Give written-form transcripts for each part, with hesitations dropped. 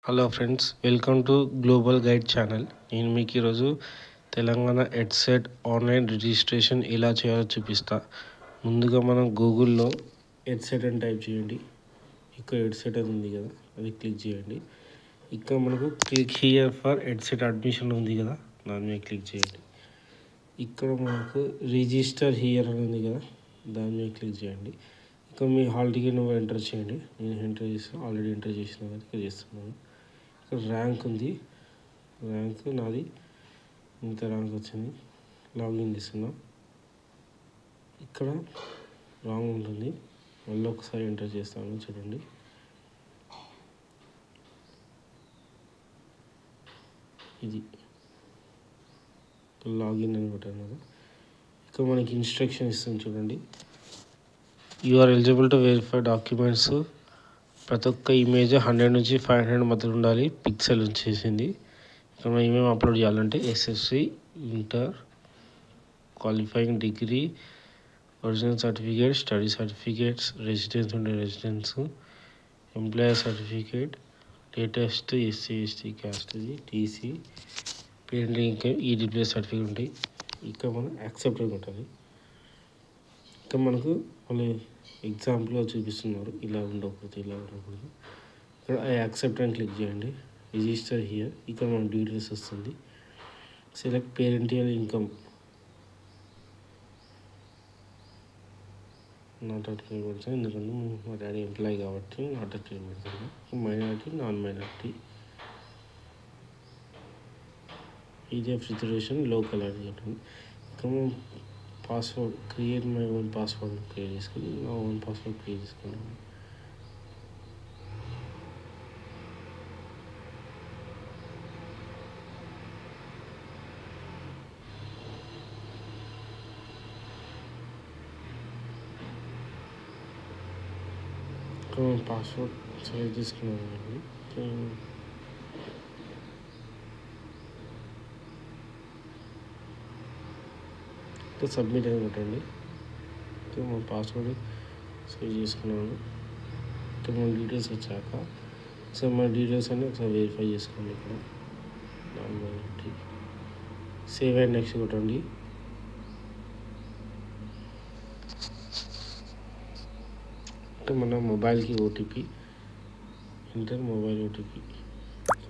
Hello friends, welcome to global guide channel. నేను మీకు ఈరోజు తెలంగాణ ఎడ్సెట్ ఆన్లైన్ రిజిస్ట్రేషన్ ఎలా చేయాలో చూపిస్తా. ముందుగా మనం గూగుల్లో ఎడ్సెట్ అని టైప్ చేయండి. ఇక్కడ ఎడ్సెట్ అని ఉంది కదా, అది క్లిక్ చేయండి. ఇక్కడ మనకు click here for EdCET admission ఉంది కదా, దాని మీద క్లిక్ చేయండి. ఇక్కడ మనకు రిజిస్టర్ హియర్ అని ఉంది కదా, దాని మీద క్లిక్ చేయండి. ఇక్కడ మీ హాల్ టికెట్ నెంబర్ ఎంటర్ చేయండి. నేను ఎంటర్ చేస్తాను, ఆల్రెడీ ఎంటర్ చేసిన కదా, ఇక్కడ చేస్తున్నాను. ఇక్కడ ర్యాంక్ ఉంది, ర్యాంక్ నాది ఇంత ర్యాంక్ వచ్చింది. లాగిన్ చేస్తున్నా. ఇక్కడ రాంగ్ ఉంటుంది, మళ్ళీ ఒకసారి ఎంటర్ చేస్తాను, చూడండి. ఇది లాగిన్ అని కొట్టాను కదా. ఇక్కడ మనకి ఇన్స్ట్రక్షన్ ఇస్తుంది, చూడండి. You are eligible to verify documents. ప్రతి ఒక్క ఇమేజ్ 100 నుంచి 500 మధ్యలో ఉండాలి. పిక్సెల్ వచ్చేసింది. ఇక్కడ మనం ఏమేమి అప్లోడ్ చేయాలంటే SSC, inter, qualifying degree, original certificate, study certificates, residence ఉండే residence, employer certificate, latest SC ST క్యాస్ట్ది, TC, parent income, EWS certificate ఉంటాయి. ఇక్కడ మనం యాక్సెప్ట్ అని ఉంటుంది. ఇక్కడ మనకు మళ్ళీ ఎగ్జాంపుల్గా చూపిస్తున్నారు, ఇలా ఉండకూడదు, ఇలా ఉండకూడదు. ఇక్కడ ఐ యాక్సెప్ట్ అని క్లిక్ చేయండి. Register here. ఇక్కడ మన డీటెయిల్స్ వస్తుంది. Select parental income, not at పెడతాను, ఎందుకంటే మా డాడీ ఎంప్లాయీ కాబట్టి నాట్ అట్ పెడతాను. Minority, non minority, EGF reservation, local అని చెప్పండి. ఇక్కడ మనం password create my own password create చేసుకుని నా ఓన్ పాస్వర్డ్ క్రియేట్ చేసుకున్నాను. పాస్వర్డ్ సెలెక్ట్ చేసుకున్నాను. సబ్మిట్ అని కొట్టండి. మా పాస్వర్డ్ సేవ్ చేసుకున్నాను. ఇక్కడ మన డీటెయిల్స్ వచ్చాక ఒకసారి మన డీటెయిల్స్ అన్నీ ఒకసారి వెరిఫై చేసుకోండి. ఇక్కడ సేవ్ అండ్ నెక్స్ట్ కొట్టండి. అంటే మన మొబైల్కి ఓటీపీ ఎంటర్, మొబైల్ ఓటీపీ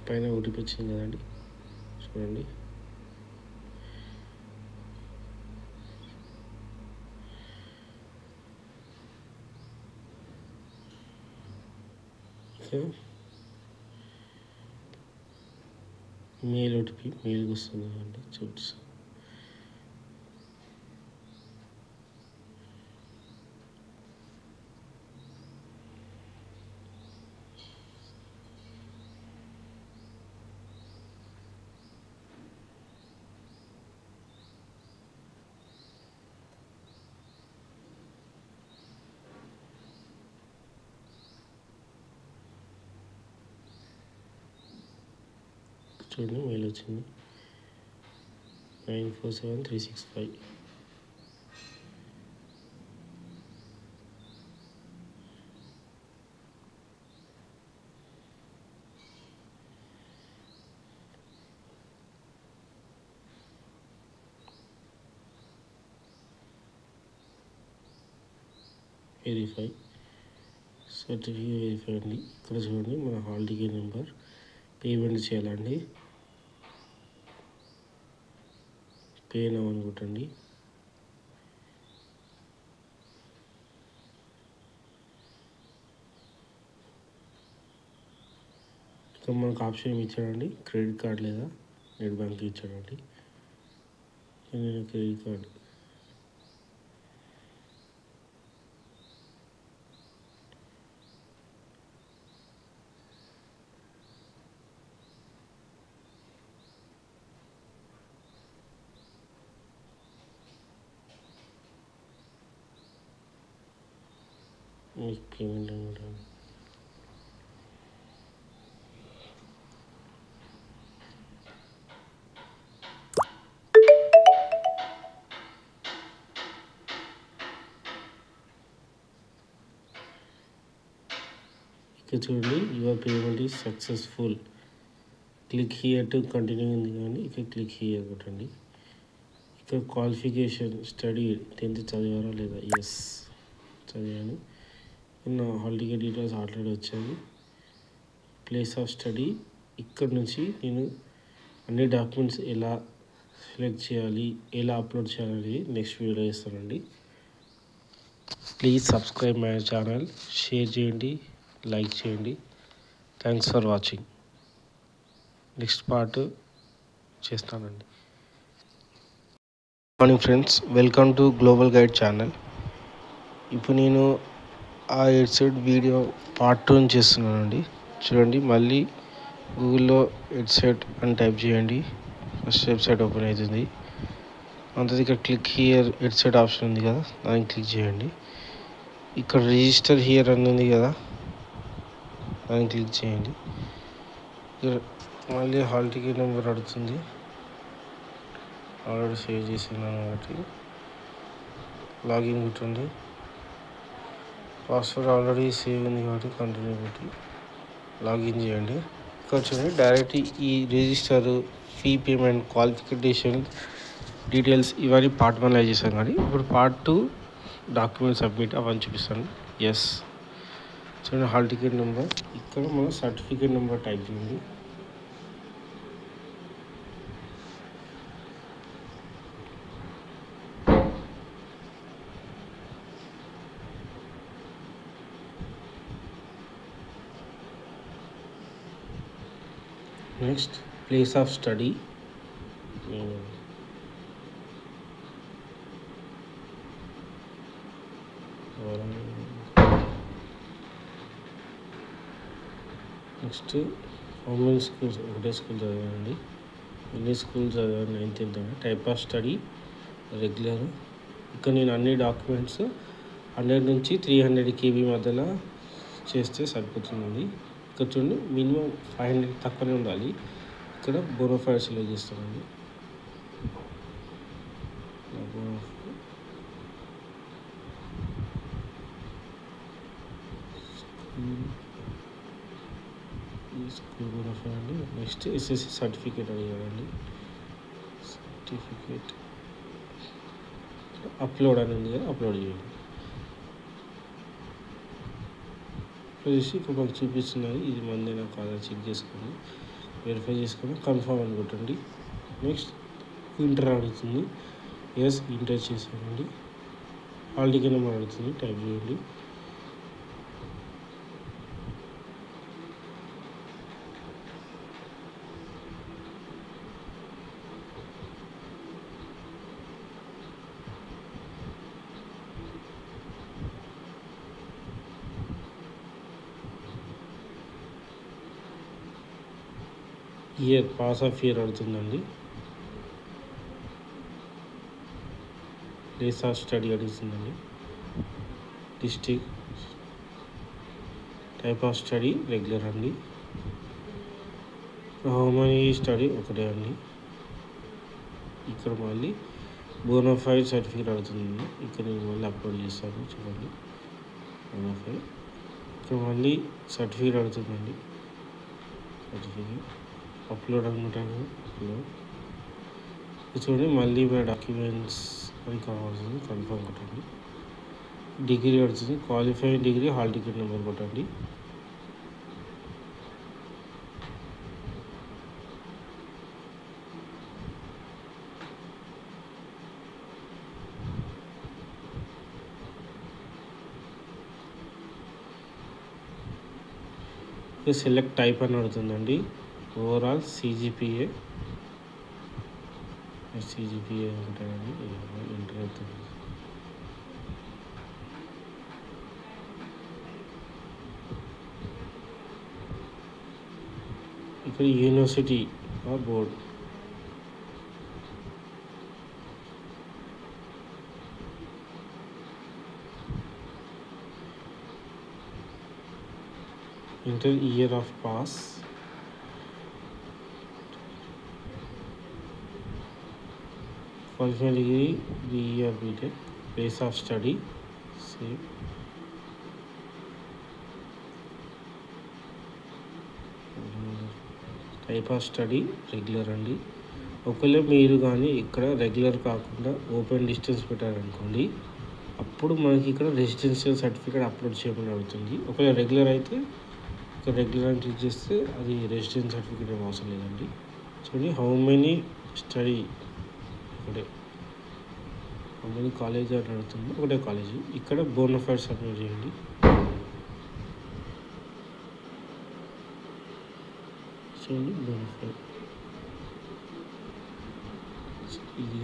పైన ఓటీపీ వచ్చింది కదండి, చూడండి. మెయిల్ ఓటీపీ మెయిల్కి వస్తుంది కదండి, చూపిస్తాను. చూడండి, మెయిల్ వచ్చింది. 947365. వెరిఫై సర్టిఫికేట్ వెరిఫై అండి. ఇక్కడ చూడండి, మన హాల్ టికెట్ నెంబర్, పేమెంట్ చేయాలండి. పే నౌ అని కొట్టండి. ఇక్కడ మనకు ఆప్షన్ ఏమి ఇచ్చాడండి, క్రెడిట్ కార్డ్ లేదా నెట్ బ్యాంకింగ్ ఇచ్చాడండి. నేను క్రెడిట్ కార్డ్. పేమెంట్ అనమాట. ఇక్కడ చూడండి your payment is successful, click here to continue ఉంది కానీ ఇక్కడ క్లిక్ హియర్ కొట్టండి. ఇక్కడ క్వాలిఫికేషన్ స్టడీ 10th చదివారా లేదా, ఎస్ చదివాను. నా హాల్ టికెట్ డీటెయిల్స్ ఆల్రెడీ వచ్చాయి. ప్లేస్ ఆఫ్ స్టడీ ఇక్కడ నుంచి నేను అన్ని డాక్యుమెంట్స్ ఎలా సెలెక్ట్ చేయాలి, ఎలా అప్లోడ్ చేయాలని నెక్స్ట్ వీడియో ఇస్తానండి. Please subscribe my channel, share చేయండి, లైక్ చేయండి. Thanks for watching. Next part చేస్తానండి. Morning friends, welcome to global guide channel. ఇప్పుడు నేను ఆ హెడ్సెట్ వీడియో పార్ట్ 2 చేస్తున్నానండి. చూడండి, మళ్ళీ గూగుల్లో హెడ్సెట్ అని టైప్ చేయండి. ఫస్ట్ వెబ్సైట్ ఓపెన్ అవుతుంది. అంతది ఇక్కడ క్లిక్ హియర్ హెడ్సెట్ ఆప్షన్ ఉంది కదా, దాన్ని క్లిక్ చేయండి. ఇక్కడ రిజిస్టర్ హియర్ అని ఉంది కదా, దాన్ని క్లిక్ చేయండి. ఇక్కడ మళ్ళీ హాల్ టికెట్ నెంబర్ అడుగుతుంది. ఆల్రెడీ సేవ్ చేసినాను కాబట్టి లాగిన్ కొట్టండి. పాస్వర్డ్ ఆల్రెడీ సేవ్ ఉంది కాబట్టి కంటిన్యూ పెట్టి లాగిన్ చేయండి. ఇక్కడ చూడండి, డైరెక్ట్ ఈ register, fee payment, qualification details ఇవన్నీ పార్ట్ 1లో చేశాను. కానీ ఇప్పుడు పార్ట్ 2 డాక్యుమెంట్ సబ్మిట్ అవన్నీ చూపిస్తాను. ఎస్ చూడండి, హాల్ టికెట్ నెంబర్, ఇక్కడ మనం సర్టిఫికేట్ నెంబర్ టైప్ చేయండి. Next place of study, next government schools, ఒకటే స్కూల్ చదివానండి. ఎన్ని స్కూల్ చదివాను, 9th 10th. Type of study regular. ఇక్కడ నేను అన్ని డాక్యుమెంట్స్ 100 నుంచి 300 KB మధ్యలో చేస్తే సరిపోతుందండి. ఇక్కడ చూడండి, మినిమం 500 తక్కువనే ఉండాలి. ఇక్కడ బోనోఫైడ్ సెలెక్ట్ చేస్తామండి. స్కూల్ బోనోఫైడ్ అండి. నెక్స్ట్ SSC సర్టిఫికేట్ అడిగారండి. సర్టిఫికేట్ అప్లోడ్ అని ఉంది కదా, అప్లోడ్ చేయండి. చేసి ఇప్పుడు మాకు చూపిస్తున్నది, ఇది మందేనా కాదా చెక్ చేసుకొని వెరిఫై చేసుకొని కన్ఫర్మ్ అని కొట్టండి. నెక్స్ట్ ఇంటర్ అడుగుతుంది, ఎస్ ఇంటర్ చేసానండి. హాల్ టికెట్ నెంబర్ అడుగుతుంది, టైప్ చేయండి. ఇయర్, పాస్ ఆఫ్ ఇయర్ అడుగుతుందండి. ప్లేస్ ఆఫ్ స్టడీ అడుగుతుందండి. District, type of study regular అండి. హౌ మనీ స్టడీ ఒకటే అండి. ఇక్కడ మళ్ళీ బోనోఫైడ్ సర్టిఫికేట్ అడుగుతుంది. ఇక్కడ నేను మళ్ళీ అప్లోడ్ చేస్తాను, చూడండి బోనోఫైడ్. ఇక్కడ మళ్ళీ సర్టిఫికేట్ అడుగుతుందండి. సర్టిఫికేట్ అప్లోడ్ అనుకుంటాను. అప్లోడ్ చూడండి, మళ్ళీ మన డాక్యుమెంట్స్ అని కావాల్సింది కన్ఫర్మ్ కొట్టండి. డిగ్రీ అడుగుతుంది, qualified degree, hall ticket number కొట్టండి. సెలెక్ట్ టైప్ అని అడుగుతుందండి. ఓవరాల్ CGPA ఉంటాయండి. ఎంటర్ అవుతుంది. ఇక్కడ university or board, enter year of pass, qualified degree BE or BTech, place of study, save. Type of study regular అండి. ఒకవేళ మీరు కానీ ఇక్కడ రెగ్యులర్ కాకుండా ఓపెన్ డిస్టెన్స్ పెట్టారనుకోండి, అప్పుడు మనకి ఇక్కడ రెసిడెన్షియల్ సర్టిఫికేట్ అప్లోడ్ చేయమని అడుగుతుంది. ఒకవేళ రెగ్యులర్ అయితే ఇక్కడ రెగ్యులర్ అని క్లిక్ చేస్తే అది రెసిడెన్స్ సర్టిఫికేట్ ఏం అవసరం లేదండి. చూడండి హౌ మెనీ స్టడీ ఒకటే, హౌ మెనీ కాలేజ్ అని అడుగుతుంది, ఒకటే కాలేజీ. ఇక్కడ బోనఫైడ్ సబ్మిట్ చేయండి. చూడండి బోనఫైడ్ ఇది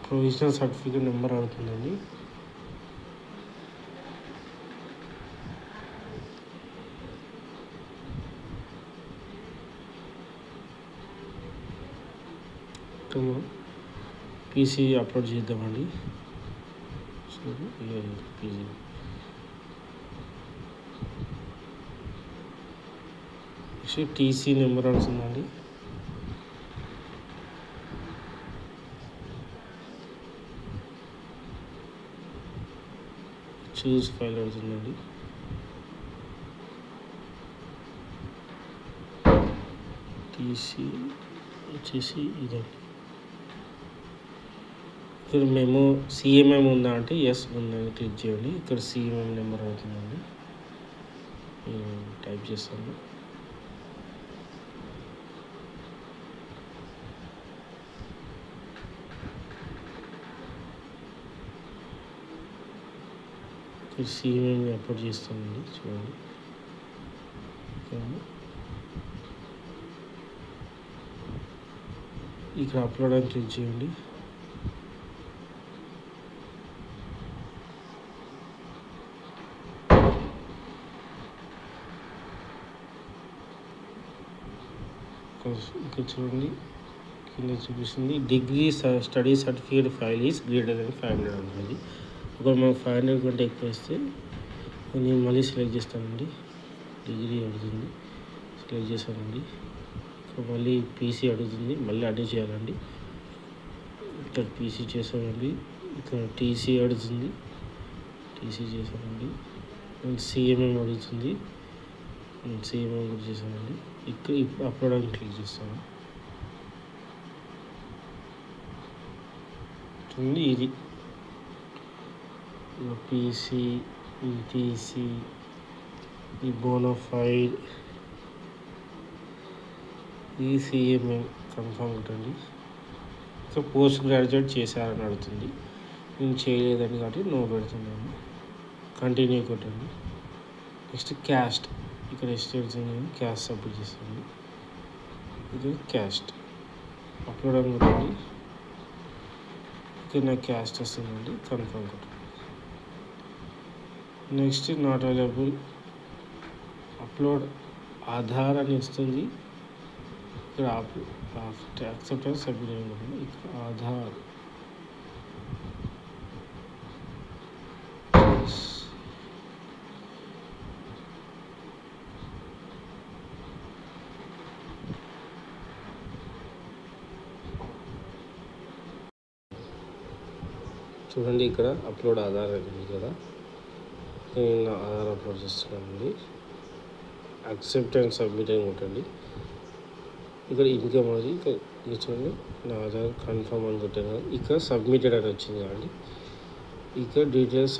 ప్రొవిజనల్ సర్టిఫికేట్ నెంబర్ అడుగుతుందండి. పీసీ అప్లోడ్ చేద్దామండి. పీసీ నెక్స్ట్ టీసీ నెంబర్ అడుగుతుందండి. చూస్ ఫైల్ అడుగుతుందండి. టీసీ వచ్చేసి ఇదండి. ఇక్కడ మేము సిఎంఎం ఉందా అంటే ఎస్ ఉందని క్లిక్ చేయండి. ఇక్కడ సిఎంఎం నెంబర్ అవుతుందండి, టైప్ చేస్తాను. ఇక్కడ సిఎంఎం అప్లోడ్ చేస్తానండి. చూడండి ఇక్కడ అప్లోడ్ అని క్లిక్ చేయండి. ఇక్కడ చూడండి కింద చూపిస్తుంది degree study certificate file is greater than 500 ఉంటుంది. ఒకవేళ మనం 500 కంటే ఎక్కువ ఇస్తే నేను మళ్ళీ సెలెక్ట్ చేస్తానండి. డిగ్రీ అడుగుతుంది, సెలెక్ట్ చేశానండి. ఇక్కడ మళ్ళీ పీసీ అడుగుతుంది, మళ్ళీ అడే చేయాలండి. ఇక్కడ పీసీ చేశానండి. ఇక్కడ టీసీ అడుగుతుంది, టీసీ చేశానండి. సిఎంఎం అడుగుతుంది, సిఎంఎం కూడా చేశానండి. ఇక్కడ ఇప్పుడు అప్లోడ్ అని క్లిక్ చేస్తాను. చూడండి ఇది పీసీ, ఈటీసీ, ఈ బోనఫైడ్, ఈ సిఎంఎం కన్ఫర్మ్ ఉంటుంది. ఇంకా పోస్ట్ గ్రాడ్యుయేట్ చేశారని అడుగుతుంది, నేను చేయలేదని కాబట్టి నో పెడుతున్నాను. కంటిన్యూ కొట్టండి. నెక్స్ట్ క్యాస్ట్, ఇక్కడ ఎస్టేట్స్ క్యాస్ట్ సబ్మిట్ చేస్తాను. ఇది క్యాస్ట్ అప్లోడ్ అని కొట్టండి. ఇక్కడ నాకు క్యాస్ట్ వస్తుందండి, కన్ఫర్మ్ కొట్టండి. Next not available, upload Aadhaar అని వస్తుంది. ఇక్కడ యాక్సెప్ట్ అని సబ్మిట్ అయిపోతుంది. ఇక్కడ ఆధార్ చూడండి ఇక్కడ అప్లోడ్ ఆధార్ ఉంది కదా, నేను ఆధార్ అప్లోడ్ చేస్తున్నానండి. యాక్సెప్ట్ అండ్ సబ్మిట్ అని కొట్టండి. ఇక్కడ ఇన్కమ్ అది ఇక్కడ చూడండి నా ఆధార్ కన్ఫర్మ్ అని కొట్టాను. ఇక్కడ సబ్మిటెడ్ అని వచ్చింది కదండి. ఇక్కడ డీటెయిల్స్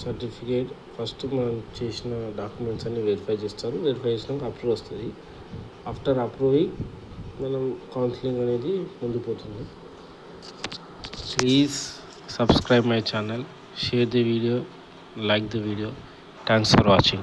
సర్టిఫికేట్ ఫస్ట్ మనం చేసిన డాక్యుమెంట్స్ అన్ని వెరిఫై చేస్తారు. వెరిఫై చేసినాక అప్రూవ్ వస్తుంది. ఆఫ్టర్ అప్రూవింగ్ మనం కౌన్సిలింగ్ అనేది ముందుకు పోతుంది. Please subscribe my channel, share the video, like the video. Thanks for watching.